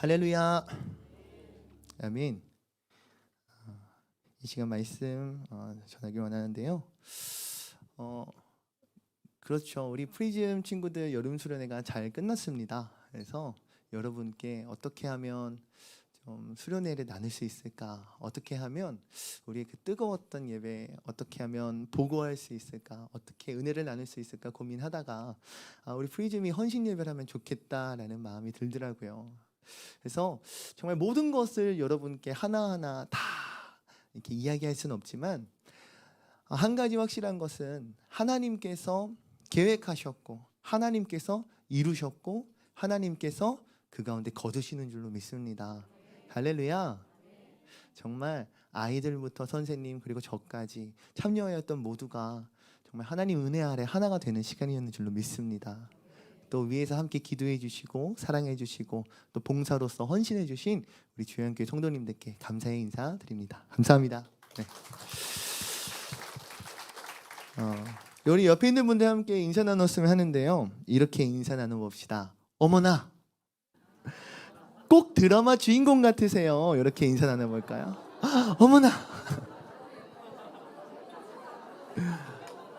할렐루야. 아멘. 이 시간 말씀 전하기 원하는데요. 그렇죠. 우리 프리즘 친구들 여름 수련회가 잘 끝났습니다. 그래서 여러분께 어떻게 하면 좀 수련회를 나눌 수 있을까? 어떻게 하면 우리의 그 뜨거웠던 예배 어떻게 하면 보고할 수 있을까? 어떻게 은혜를 나눌 수 있을까 고민하다가 우리 프리즘이 헌신 예배를 하면 좋겠다라는 마음이 들더라고요. 그래서 정말 모든 것을 여러분께 하나하나 다 이렇게 이야기할 수는 없지만 한 가지 확실한 것은 하나님께서 계획하셨고 하나님께서 이루셨고 하나님께서 그 가운데 거두시는 줄로 믿습니다. 할렐루야. 정말 아이들부터 선생님 그리고 저까지 참여하였던 모두가 정말 하나님 은혜 아래 하나가 되는 시간이었는 줄로 믿습니다. 또 위에서 함께 기도해 주시고 사랑해 주시고 또 봉사로서 헌신해 주신 우리 주영교회 성도님들께 감사의 인사 드립니다. 감사합니다. 네. 우리 옆에 있는 분들 함께 인사 나눴으면 하는데요. 이렇게 인사 나눠봅시다. 어머나, 꼭 드라마 주인공 같으세요. 이렇게 인사 나눠볼까요? 어머나,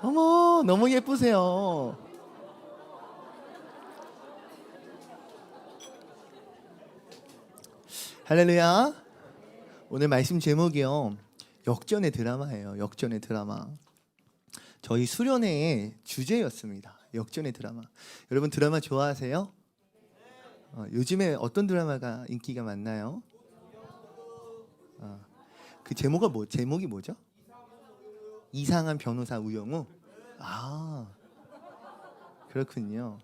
어머, 너무 예쁘세요. 할렐루야. 오늘 말씀 제목이요, 역전의 드라마예요. 역전의 드라마. 저희 수련회의 주제였습니다. 역전의 드라마. 여러분 드라마 좋아하세요? 요즘에 어떤 드라마가 인기가 많나요? 그 제목이 뭐죠? 이상한 변호사 우영우. 그렇군요.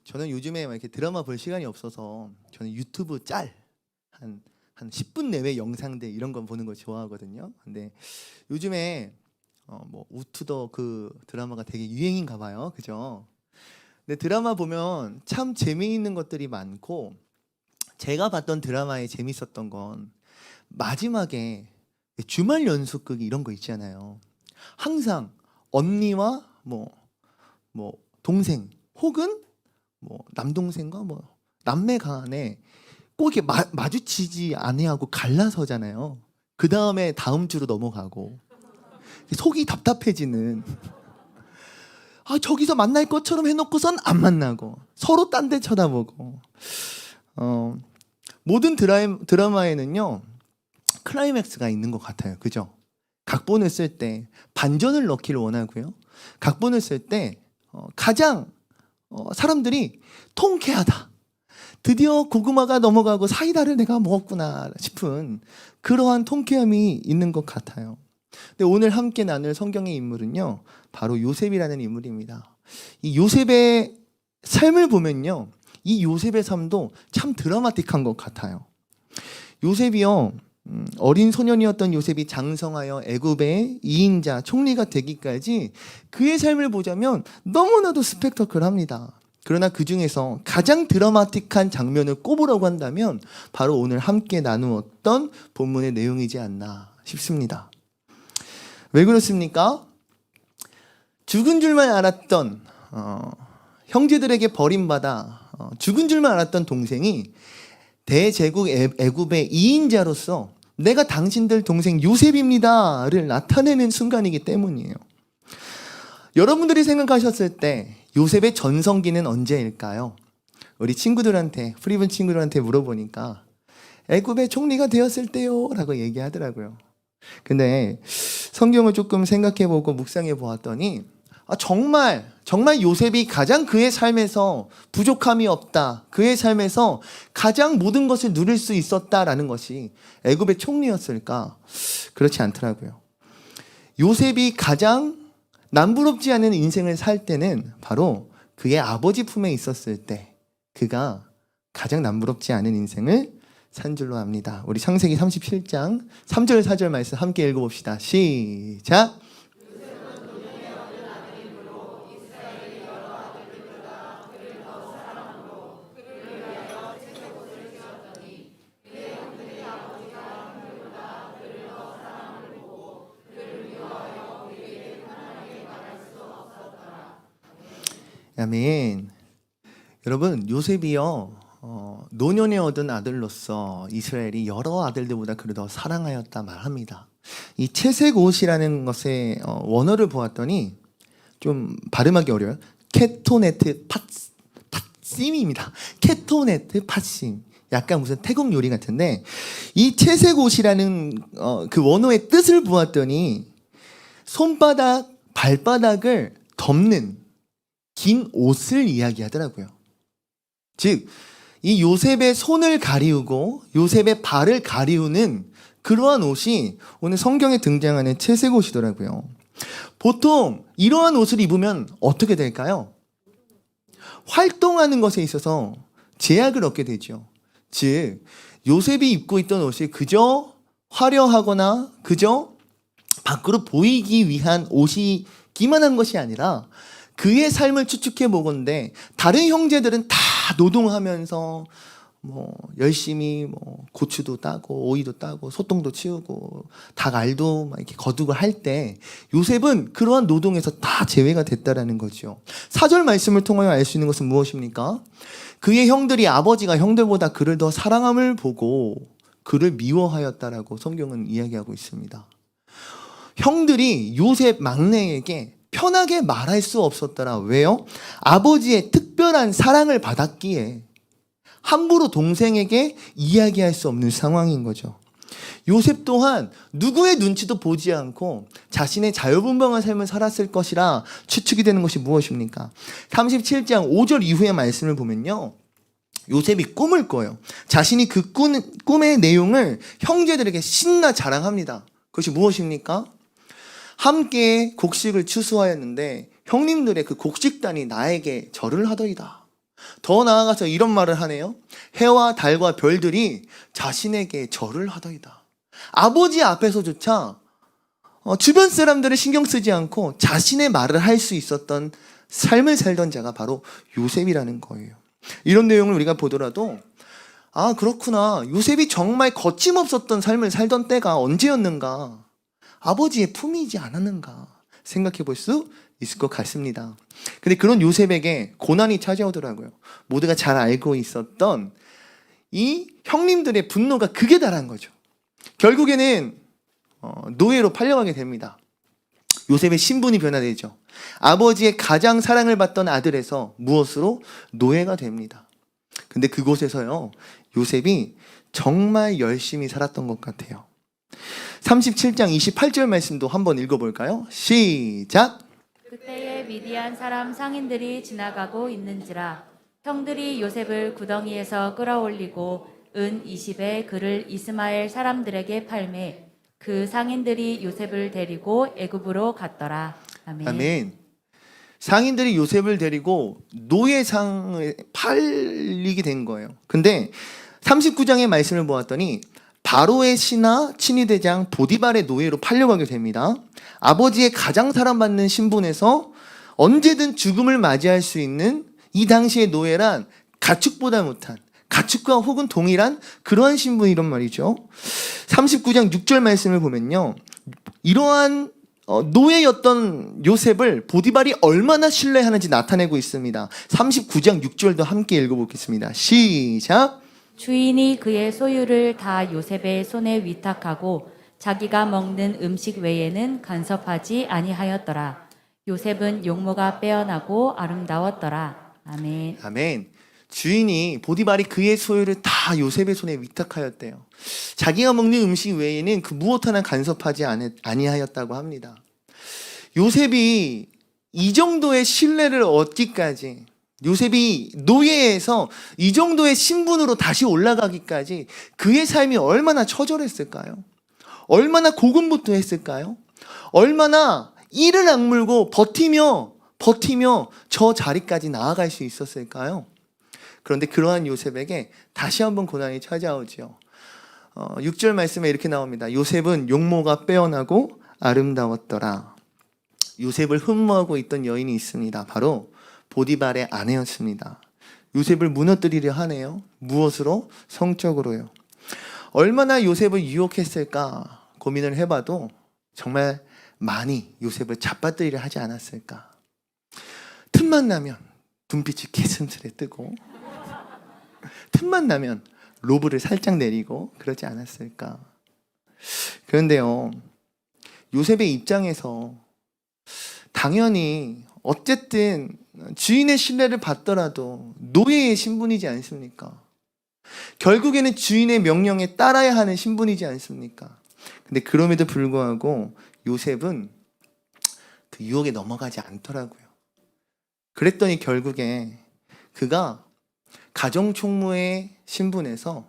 저는 요즘에 이렇게 드라마 볼 시간이 없어서 저는 유튜브 짤 한 10분 내외 영상들 이런 거 보는 거 좋아하거든요. 근데 요즘에 우투더 그 드라마가 되게 유행인가 봐요. 그죠? 근데 드라마 보면 참 재미있는 것들이 많고 제가 봤던 드라마에 재밌었던 건 마지막에 주말 연속극 이런 거 있잖아요. 항상 언니와 동생 혹은 남동생과 남매 간에 꼭 이렇게 마주치지 않아하고 갈라서잖아요. 그 다음에 다음 주로 넘어가고 속이 답답해지는. 저기서 만날 것처럼 해놓고선 안 만나고 서로 딴 데 쳐다보고. 모든 드라마에는요 클라이맥스가 있는 것 같아요. 그죠? 각본을 쓸 때 반전을 넣기를 원하고요. 각본을 쓸 때 가장 사람들이 통쾌하다, 드디어 고구마가 넘어가고 사이다를 내가 먹었구나 싶은 그러한 통쾌함이 있는 것 같아요. 근데 오늘 함께 나눌 성경의 인물은요 바로 요셉이라는 인물입니다. 이 요셉의 삶을 보면요 이 요셉의 삶도 참 드라마틱한 것 같아요. 요셉이요 어린 소년이었던 요셉이 장성하여 애굽의 2인자 총리가 되기까지 그의 삶을 보자면 너무나도 스펙터클합니다. 그러나 그 중에서 가장 드라마틱한 장면을 꼽으라고 한다면 바로 오늘 함께 나누었던 본문의 내용이지 않나 싶습니다. 왜 그렇습니까? 죽은 줄만 알았던 형제들에게 버림받아 죽은 줄만 알았던 동생이 대제국 애굽의 2인자로서 내가 당신들 동생 요셉입니다를 나타내는 순간이기 때문이에요. 여러분들이 생각하셨을 때 요셉의 전성기는 언제일까요? 우리 친구들한테, 프리븐 친구들한테 물어보니까 애굽의 총리가 되었을 때요 라고 얘기하더라고요. 근데 성경을 조금 생각해보고 묵상해 보았더니 정말 요셉이 가장 그의 삶에서 부족함이 없다, 그의 삶에서 가장 모든 것을 누릴 수 있었다라는 것이 애굽의 총리였을까? 그렇지 않더라고요. 요셉이 가장 남부럽지 않은 인생을 살 때는 바로 그의 아버지 품에 있었을 때 그가 가장 남부럽지 않은 인생을 산 줄로 압니다. 우리 창세기 37장 3절 4절 말씀 함께 읽어봅시다. 시작. 아멘. 여러분 요셉이요 노년에 얻은 아들로서 이스라엘이 여러 아들들보다 그를 더 사랑하였다 말합니다. 이 채색 옷이라는 것의 원어를 보았더니 좀 발음하기 어려워요. 케토네트 팟심입니다. 케토네트 팟심. 약간 무슨 태국 요리 같은데 이 채색 옷이라는 그 원어의 뜻을 보았더니 손바닥, 발바닥을 덮는 긴 옷을 이야기하더라고요. 즉, 이 요셉의 손을 가리우고 요셉의 발을 가리우는 그러한 옷이 오늘 성경에 등장하는 채색 옷이더라고요. 보통 이러한 옷을 입으면 어떻게 될까요? 활동하는 것에 있어서 제약을 얻게 되죠. 즉, 요셉이 입고 있던 옷이 그저 화려하거나 그저 밖으로 보이기 위한 옷이기만 한 것이 아니라 그의 삶을 추측해 보건대 다른 형제들은 다 노동하면서 열심히 고추도 따고 오이도 따고 소똥도 치우고 닭알도 막 이렇게 거두고 할 때 요셉은 그러한 노동에서 다 제외가 됐다라는 거죠. 4절 말씀을 통하여 알 수 있는 것은 무엇입니까? 그의 형들이 아버지가 형들보다 그를 더 사랑함을 보고 그를 미워하였다라고 성경은 이야기하고 있습니다. 형들이 요셉 막내에게 편하게 말할 수 없었더라. 왜요? 아버지의 특별한 사랑을 받았기에 함부로 동생에게 이야기할 수 없는 상황인 거죠. 요셉 또한 누구의 눈치도 보지 않고 자신의 자유분방한 삶을 살았을 것이라 추측이 되는 것이 무엇입니까? 37장 5절 이후의 말씀을 보면요. 요셉이 꿈을 꿔요. 자신이 그 꿈의 내용을 형제들에게 신나 자랑합니다. 그것이 무엇입니까? 함께 곡식을 추수하였는데 형님들의 그 곡식단이 나에게 절을 하더이다. 더 나아가서 이런 말을 하네요. 해와 달과 별들이 자신에게 절을 하더이다. 아버지 앞에서조차 주변 사람들을 신경 쓰지 않고 자신의 말을 할 수 있었던 삶을 살던 자가 바로 요셉이라는 거예요. 이런 내용을 우리가 보더라도 아 그렇구나. 요셉이 정말 거침없었던 삶을 살던 때가 언제였는가. 아버지의 품이지 않았는가 생각해 볼 수 있을 것 같습니다. 근데 그런 요셉에게 고난이 찾아오더라고요. 모두가 잘 알고 있었던 이 형님들의 분노가 극에 달한 거죠. 결국에는 노예로 팔려가게 됩니다. 요셉의 신분이 변화되죠. 아버지의 가장 사랑을 받던 아들에서 무엇으로? 노예가 됩니다. 근데 그곳에서요, 요셉이 정말 열심히 살았던 것 같아요. 37장 28절 말씀도 한번 읽어볼까요? 시작! 그때에 미디안 사람 상인들이 지나가고 있는지라 형들이 요셉을 구덩이에서 끌어올리고 은 20에 그를 이스마엘 사람들에게 팔매 그 상인들이 요셉을 데리고 애굽으로 갔더라. 아멘. 아멘. 상인들이 요셉을 데리고 노예상을 팔리게 된 거예요. 근데 39장의 말씀을 보았더니 바로의 신하 친위대장 보디발의 노예로 팔려가게 됩니다. 아버지의 가장 사랑받는 신분에서 언제든 죽음을 맞이할 수 있는 이 당시의 노예란 가축보다 못한 가축과 혹은 동일한 그러한 신분이란 말이죠. 39장 6절 말씀을 보면요. 이러한 노예였던 요셉을 보디발이 얼마나 신뢰하는지 나타내고 있습니다. 39장 6절도 함께 읽어보겠습니다. 시작! 주인이 그의 소유를 다 요셉의 손에 위탁하고 자기가 먹는 음식 외에는 간섭하지 아니하였더라. 요셉은 용모가 빼어나고 아름다웠더라. 아멘. 아멘. 주인이 보디발이 그의 소유를 다 요셉의 손에 위탁하였대요. 자기가 먹는 음식 외에는 그 무엇 하나 간섭하지 아니하였다고 합니다. 요셉이 이 정도의 신뢰를 얻기까지, 요셉이 노예에서 이 정도의 신분으로 다시 올라가기까지 그의 삶이 얼마나 처절했을까요? 얼마나 고군분투했을까요? 얼마나 이를 악물고 버티며 저 자리까지 나아갈 수 있었을까요? 그런데 그러한 요셉에게 다시 한번 고난이 찾아오죠. 6절 말씀에 이렇게 나옵니다. 요셉은 용모가 빼어나고 아름다웠더라. 요셉을 흠모하고 있던 여인이 있습니다. 바로 보디발의 아내였습니다. 요셉을 무너뜨리려 하네요. 무엇으로? 성적으로요. 얼마나 요셉을 유혹했을까 고민을 해봐도 정말 많이 요셉을 잡아뜨리려 하지 않았을까. 틈만 나면 눈빛이 개슴스레 뜨고 틈만 나면 로브를 살짝 내리고 그러지 않았을까. 그런데요, 요셉의 입장에서 당연히 어쨌든 주인의 신뢰를 받더라도 노예의 신분이지 않습니까? 결국에는 주인의 명령에 따라야 하는 신분이지 않습니까? 근데 그럼에도 불구하고 요셉은 그 유혹에 넘어가지 않더라고요. 그랬더니 결국에 그가 가정총무의 신분에서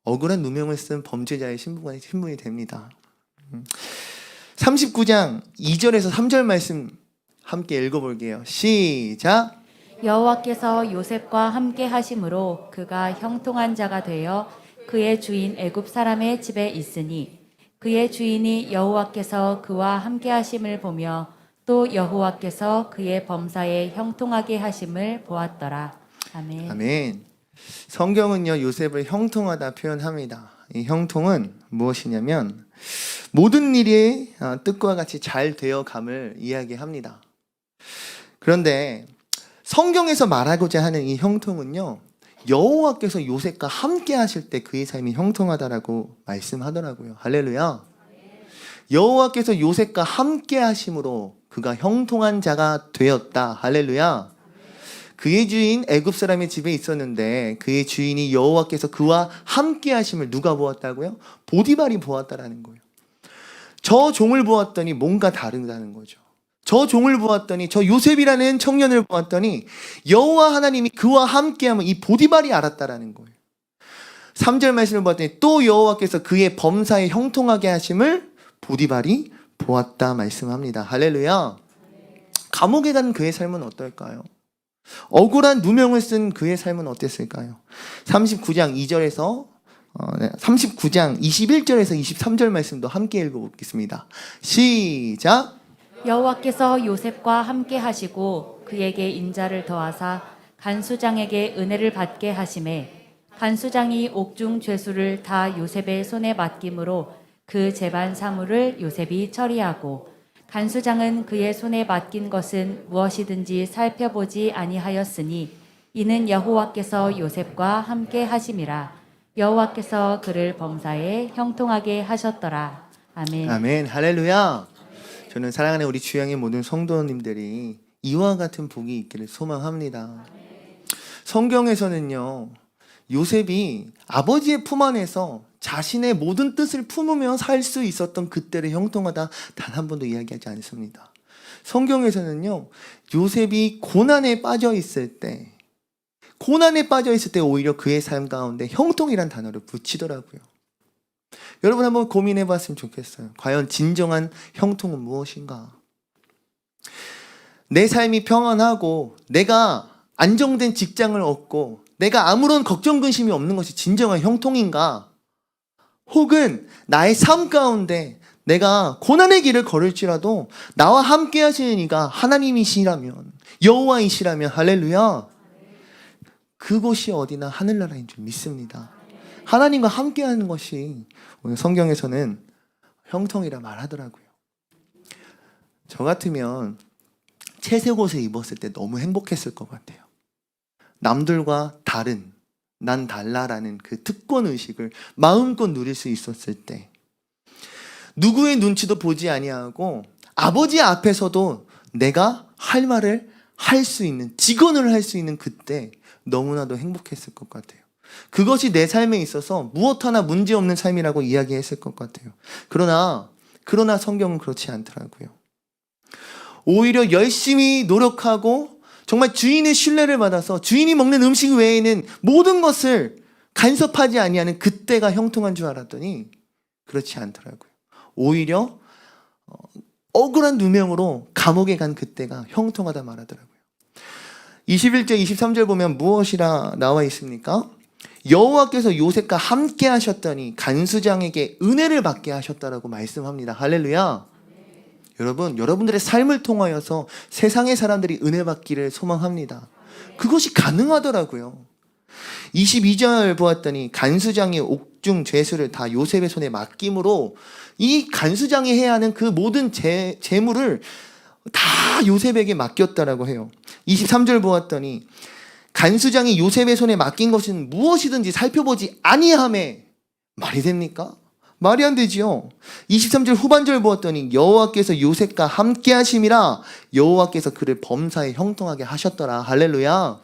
억울한 누명을 쓴 범죄자의 신분이 됩니다. 39장 2절에서 3절 말씀 함께 읽어볼게요. 시작. 여호와께서 요셉과 함께 하심으로 그가 형통한 자가 되어 그의 주인 애굽 사람의 집에 있으니 그의 주인이 여호와께서 그와 함께 하심을 보며 또 여호와께서 그의 범사에 형통하게 하심을 보았더라. 아멘. 아멘. 성경은요, 요셉을 형통하다 표현합니다. 이 형통은 무엇이냐면 모든 일이 뜻과 같이 잘 되어감을 이야기합니다. 그런데 성경에서 말하고자 하는 이 형통은요, 여호와께서 요셉과 함께 하실 때 그의 삶이 형통하다라고 말씀하더라고요. 할렐루야. 여호와께서 요셉과 함께 하심으로 그가 형통한 자가 되었다. 할렐루야. 그의 주인 애굽 사람의 집에 있었는데 그의 주인이 여호와께서 그와 함께 하심을 누가 보았다고요? 보디발이 보았다라는 거예요. 저 종을 보았더니 뭔가 다르다는 거죠. 저 종을 보았더니, 저 요셉이라는 청년을 보았더니 여호와 하나님이 그와 함께하면 이 보디발이 알았다라는 거예요. 3절 말씀을 보았더니 또 여호와께서 그의 범사에 형통하게 하심을 보디발이 보았다 말씀합니다. 할렐루야. 감옥에 간 그의 삶은 어떨까요? 억울한 누명을 쓴 그의 삶은 어땠을까요? 39장 21절에서 23절 말씀도 함께 읽어보겠습니다. 시작. 여호와께서 요셉과 함께 하시고 그에게 인자를 더하사 간수장에게 은혜를 받게 하심에 간수장이 옥중 죄수를 다 요셉의 손에 맡김으로 그 재반 사물을 요셉이 처리하고 간수장은 그의 손에 맡긴 것은 무엇이든지 살펴보지 아니하였으니 이는 여호와께서 요셉과 함께 하심이라. 여호와께서 그를 범사에 형통하게 하셨더라. 아멘. 아멘. 할렐루야. 저는 사랑하는 우리 주양의 모든 성도님들이 이와 같은 복이 있기를 소망합니다. 성경에서는요, 요셉이 아버지의 품 안에서 자신의 모든 뜻을 품으며 살 수 있었던 그때를 형통하다 단 한 번도 이야기하지 않습니다. 성경에서는요, 요셉이 고난에 빠져 있을 때 오히려 그의 삶 가운데 형통이란 단어를 붙이더라고요. 여러분 한번 고민해 봤으면 좋겠어요. 과연 진정한 형통은 무엇인가? 내 삶이 평안하고 내가 안정된 직장을 얻고 내가 아무런 걱정 근심이 없는 것이 진정한 형통인가? 혹은 나의 삶 가운데 내가 고난의 길을 걸을지라도 나와 함께 하시는 이가 하나님이시라면, 여호와이시라면, 할렐루야, 그곳이 어디나 하늘나라인 줄 믿습니다. 하나님과 함께 하는 것이 오늘 성경에서는 형통이라 말하더라고요. 저 같으면 채색 옷을 입었을 때 너무 행복했을 것 같아요. 남들과 다른, 난 달라라는 그 특권의식을 마음껏 누릴 수 있었을 때, 누구의 눈치도 보지 아니하고 아버지 앞에서도 내가 할 말을 할 수 있는, 직언을 할 수 있는 그때 너무나도 행복했을 것 같아요. 그것이 내 삶에 있어서 무엇 하나 문제없는 삶이라고 이야기했을 것 같아요. 그러나 성경은 그렇지 않더라고요. 오히려 열심히 노력하고 정말 주인의 신뢰를 받아서 주인이 먹는 음식 외에는 모든 것을 간섭하지 아니하는 그때가 형통한 줄 알았더니 그렇지 않더라고요. 오히려 억울한 누명으로 감옥에 간 그때가 형통하다 말하더라고요. 21절, 23절 보면 무엇이라 나와 있습니까? 여호와께서 요셉과 함께 하셨더니 간수장에게 은혜를 받게 하셨다라고 말씀합니다. 할렐루야. 여러분, 여러분들의 삶을 통하여서 세상의 사람들이 은혜 받기를 소망합니다. 그것이 가능하더라고요. 22절 보았더니 간수장이 옥중 죄수를 다 요셉의 손에 맡김으로 이 간수장이 해야 하는 그 모든 재물을 다 요셉에게 맡겼다라고 해요. 23절 보았더니 간수장이 요셉의 손에 맡긴 것은 무엇이든지 살펴보지 아니하매 말이 됩니까? 말이 안 되지요. 23절 후반절 보았더니 여호와께서 요셉과 함께 하심이라 여호와께서 그를 범사에 형통하게 하셨더라. 할렐루야.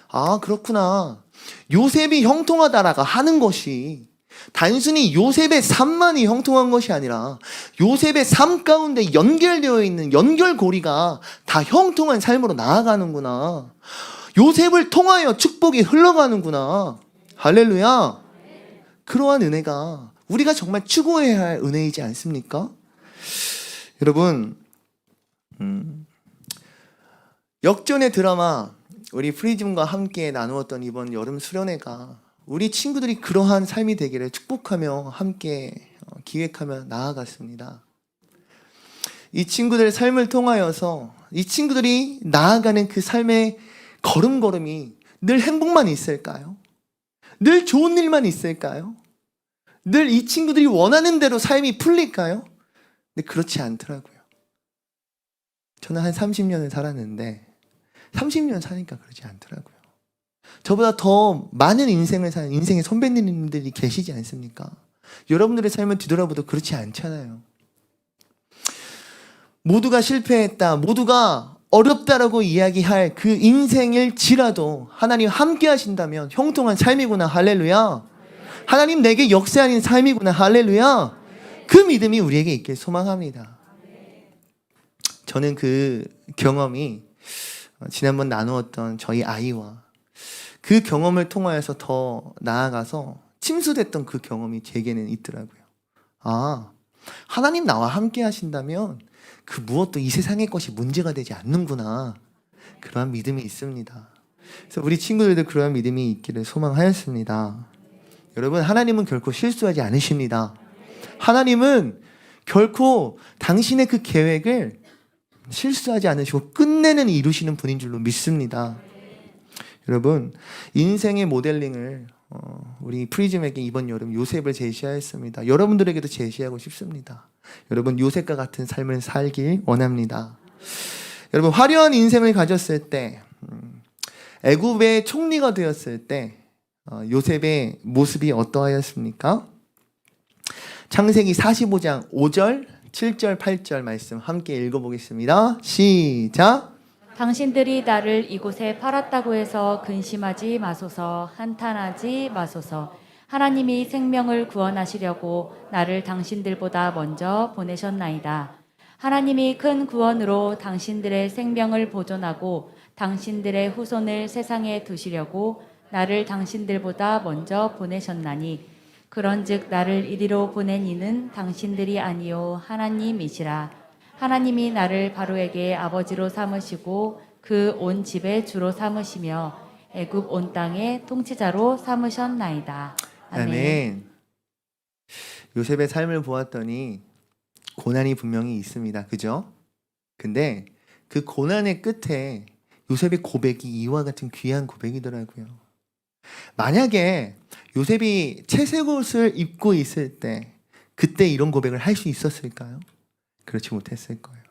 아, 그렇구나. 요셉이 형통하다라가 하는 것이 단순히 요셉의 삶만이 형통한 것이 아니라 요셉의 삶 가운데 연결되어 있는 연결고리가 다 형통한 삶으로 나아가는구나. 요셉을 통하여 축복이 흘러가는구나. 할렐루야. 그러한 은혜가 우리가 정말 추구해야 할 은혜이지 않습니까? 여러분, 역전의 드라마 우리 프리즘과 함께 나누었던 이번 여름 수련회가 우리 친구들이 그러한 삶이 되기를 축복하며 함께 기획하며 나아갔습니다. 이 친구들의 삶을 통하여서 이 친구들이 나아가는 그 삶의 걸음걸음이 늘 행복만 있을까요? 늘 좋은 일만 있을까요? 늘 이 친구들이 원하는 대로 삶이 풀릴까요? 근데 그렇지 않더라고요. 저는 한 30년을 살았는데 30년 사니까 그러지 않더라고요. 저보다 더 많은 인생을 사는 인생의 선배님들이 계시지 않습니까? 여러분들의 삶을 뒤돌아보도 그렇지 않잖아요. 모두가 실패했다, 모두가 어렵다라고 이야기할 그 인생일지라도 하나님 함께 하신다면 형통한 삶이구나. 할렐루야. 하나님 내게 역사하는 삶이구나. 할렐루야. 그 믿음이 우리에게 있길 소망합니다. 저는 그 경험이 지난번 나누었던 저희 아이와 그 경험을 통하여서 더 나아가서 침수됐던 그 경험이 제게는 있더라고요. 아, 하나님 나와 함께 하신다면 그 무엇도 이 세상의 것이 문제가 되지 않는구나. 그러한 믿음이 있습니다. 그래서 우리 친구들도 그러한 믿음이 있기를 소망하였습니다. 여러분, 하나님은 결코 실수하지 않으십니다. 하나님은 결코 당신의 그 계획을 실수하지 않으시고 끝내는 이루시는 분인 줄로 믿습니다. 여러분, 인생의 모델링을 우리 프리즘에게 이번 여름 요셉을 제시하였습니다. 여러분들에게도 제시하고 싶습니다. 여러분, 요셉과 같은 삶을 살길 원합니다. 여러분, 화려한 인생을 가졌을 때, 애굽의 총리가 되었을 때 요셉의 모습이 어떠하였습니까? 창세기 45장 5절, 7절, 8절 말씀 함께 읽어보겠습니다. 시작. 당신들이 나를 이곳에 팔았다고 해서 근심하지 마소서, 한탄하지 마소서. 하나님이 생명을 구원하시려고 나를 당신들보다 먼저 보내셨나이다. 하나님이 큰 구원으로 당신들의 생명을 보존하고 당신들의 후손을 세상에 두시려고 나를 당신들보다 먼저 보내셨나니 그런즉 나를 이리로 보낸 이는 당신들이 아니요 하나님이시라. 하나님이 나를 바로에게 아버지로 삼으시고 그 온 집의 주로 삼으시며 애굽 온 땅의 통치자로 삼으셨나이다. 아멘. 아멘. 요셉의 삶을 보았더니 고난이 분명히 있습니다. 그죠? 근데 그 고난의 끝에 요셉의 고백이 이와 같은 귀한 고백이더라고요. 만약에 요셉이 채색 옷을 입고 있을 때 그때 이런 고백을 할 수 있었을까요? 그렇지 못했을 거예요.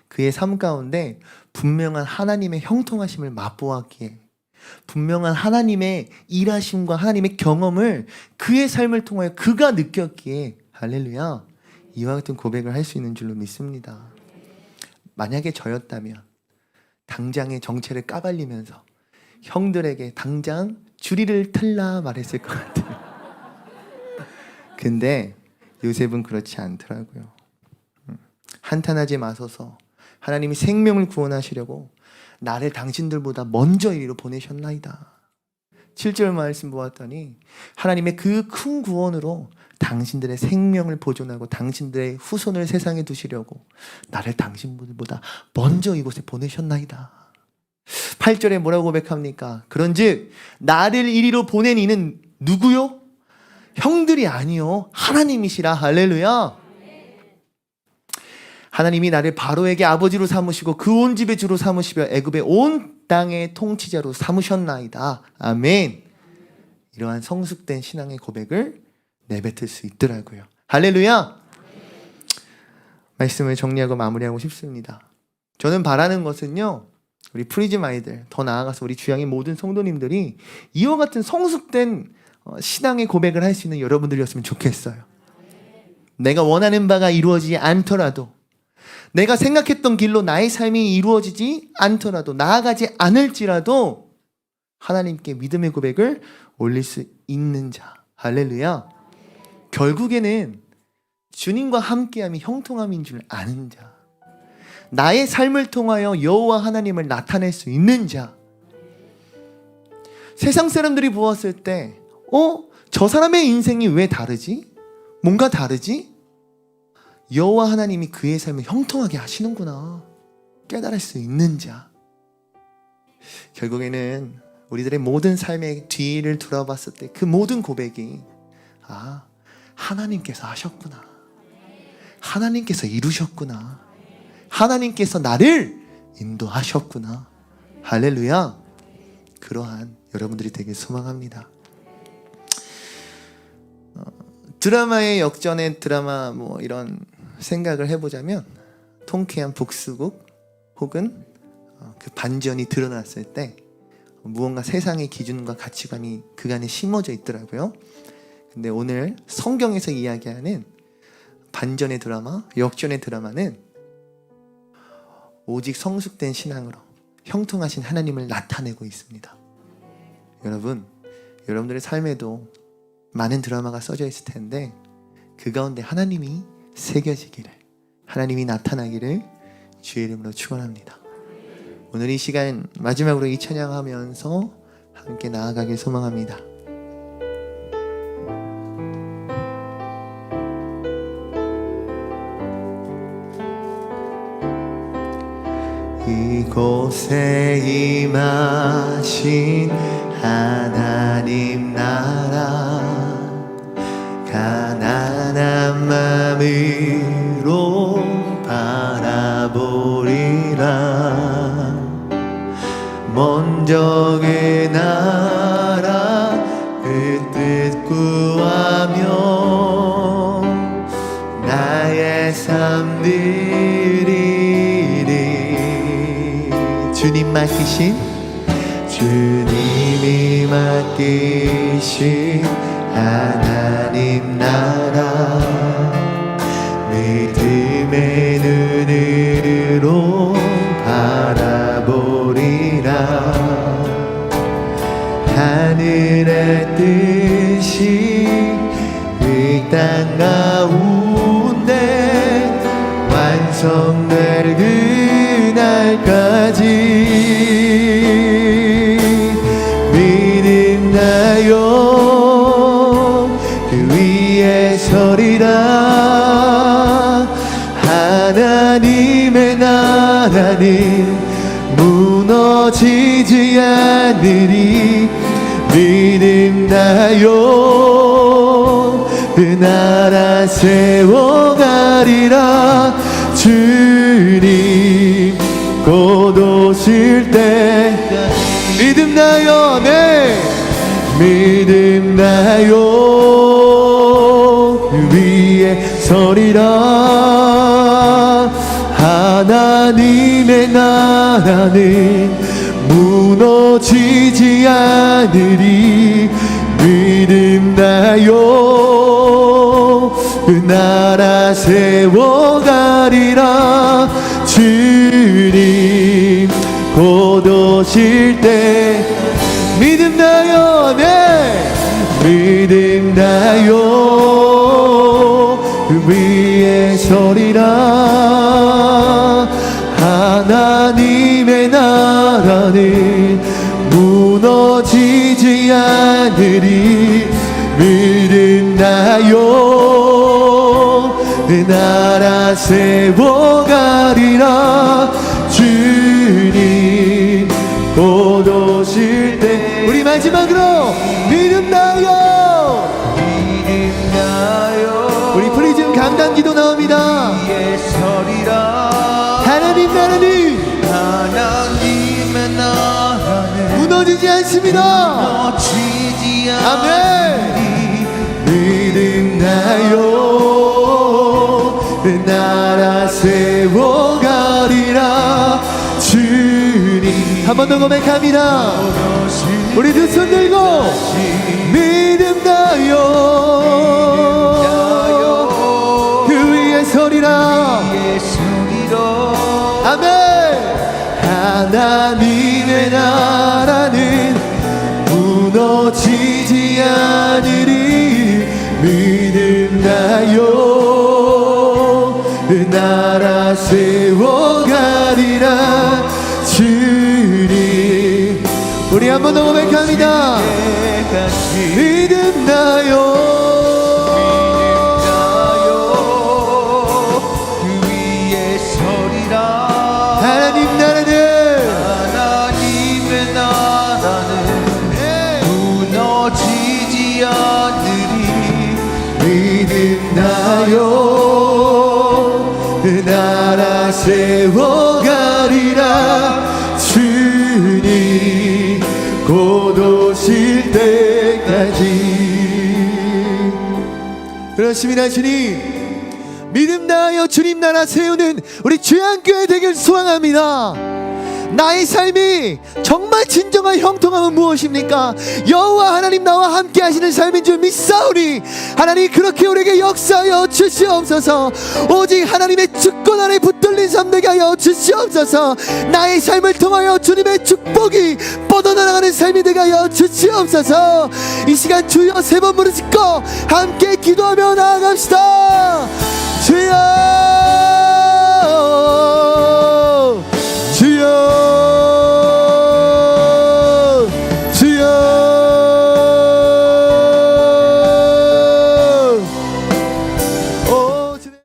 그의 삶 가운데 분명한 하나님의 형통하심을 맛보았기에, 분명한 하나님의 일하심과 하나님의 경험을 그의 삶을 통하여 그가 느꼈기에, 할렐루야, 이와 같은 고백을 할 수 있는 줄로 믿습니다. 만약에 저였다면 당장의 정체를 까발리면서 형들에게 당장 주리를 틀라 말했을 것 같아요. 근데 요셉은 그렇지 않더라고요. 한탄하지 마소서, 하나님이 생명을 구원하시려고 나를 당신들보다 먼저 이리로 보내셨나이다. 7절 말씀 보았더니 하나님의 그 큰 구원으로 당신들의 생명을 보존하고 당신들의 후손을 세상에 두시려고 나를 당신들보다 먼저 이곳에 보내셨나이다. 8절에 뭐라고 고백합니까? 그런즉 나를 이리로 보낸 이는 누구요? 형들이 아니요 하나님이시라. 할렐루야. 하나님이 나를 바로에게 아버지로 삼으시고 그 온 집의 주로 삼으시며 애굽의 온 땅의 통치자로 삼으셨나이다. 아멘. 이러한 성숙된 신앙의 고백을 내뱉을 수 있더라고요. 할렐루야. 말씀을 정리하고 마무리하고 싶습니다. 저는 바라는 것은요, 우리 프리즘 아이들, 더 나아가서 우리 주양의 모든 성도님들이 이와 같은 성숙된 신앙의 고백을 할 수 있는 여러분들이었으면 좋겠어요. 내가 원하는 바가 이루어지지 않더라도, 내가 생각했던 길로 나의 삶이 이루어지지 않더라도, 나아가지 않을지라도 하나님께 믿음의 고백을 올릴 수 있는 자. 할렐루야. 결국에는 주님과 함께함이 형통함인 줄 아는 자, 나의 삶을 통하여 여호와 하나님을 나타낼 수 있는 자. 세상 사람들이 보았을 때 저 사람의 인생이 왜 다르지? 뭔가 다르지? 여호와 하나님이 그의 삶을 형통하게 하시는구나 깨달을 수 있는 자. 결국에는 우리들의 모든 삶의 뒤를 돌아봤을 때 그 모든 고백이 하나님께서 하셨구나, 하나님께서 이루셨구나, 하나님께서 나를 인도하셨구나. 할렐루야. 그러한 여러분들이 되길 소망합니다. 드라마의 역전의 드라마 이런 생각을 해보자면, 통쾌한 복수극 혹은 그 반전이 드러났을 때 무언가 세상의 기준과 가치관이 그간에 심어져 있더라고요. 근데 오늘 성경에서 이야기하는 반전의 드라마, 역전의 드라마는 오직 성숙된 신앙으로 형통하신 하나님을 나타내고 있습니다. 여러분, 여러분들의 삶에도 많은 드라마가 써져 있을 텐데 그 가운데 하나님이 새겨지기를, 하나님이 나타나기를 주의 이름으로 축원합니다. 오늘 이 시간 마지막으로 이 찬양하면서 함께 나아가길 소망합니다. 이곳에 임하신 하나님 나라, 가난한 마음으로 바라보리라. 먼저 그 나라 그 뜻 구하며 나의 삶 드리리. 주님 맡기신, 주님이 맡기신 하나님 나라, 믿음의 눈으로 바라보리라. 하늘의 뜻이 이 땅 가운데 완성될 그날까지 믿음나요 그 위에 서리라. 하나님의 나라는 무너지지 않으리. 믿음나요 그 나라 세워가리라. 주님 곧 오실 때 믿음나요. 네, 믿음나요 그 위에 서리라. 하나님의 나라는 무너지지 않으리. 믿음나요 그 나라 세워가리라. 주님 곧 오실 때 믿음나요. 네, 믿음나요 그 위에 서리라. 하나님의 나라는 무너지지 않으리. 믿음나요 그 나라 세워가리라. 주님 곧 오실 때 우리 마지막으로 믿음나요. 믿음나요. 우리 프리즘 강단 기도 나옵니다. 하나님 나라는 무너지지 않습니다. 아멘. 믿음나요 그 나라 세워가리라. 주님 한 번 더 고백합니다. 우리 두 손 들고 믿음 나요 그 위에 서리라. 아멘. 하나님의 나라는 무너지지 않으리. 믿음 나요 그 나라 세워가리라 주님. 우리 한 번 더 고백합니다. 믿음 나요 그 위에 서리라. 하나님의 나라는 무너지지 않으리. 믿음 나요 그 나라 세워가리라 주님 곧 오실 때까지. 그렇습니다. 주님 믿음 나요 주님 나라 세우는 우리 주양교회 되길 소망합니다. 나의 삶이 정말 진정한 형통함은 무엇입니까? 여호와 하나님 나와 함께 하시는 삶인 줄 믿사오니 하나님 그렇게 우리에게 역사하여 주시옵소서. 오직 하나님의 주권 아래 붙들린 삶 되게 하여 주시옵소서. 나의 삶을 통하여 주님의 축복이 뻗어나가는 삶이 되게 하여 주시옵소서. 이 시간 주여 세 번 부르짖고 함께 기도하며 나아갑시다. 주여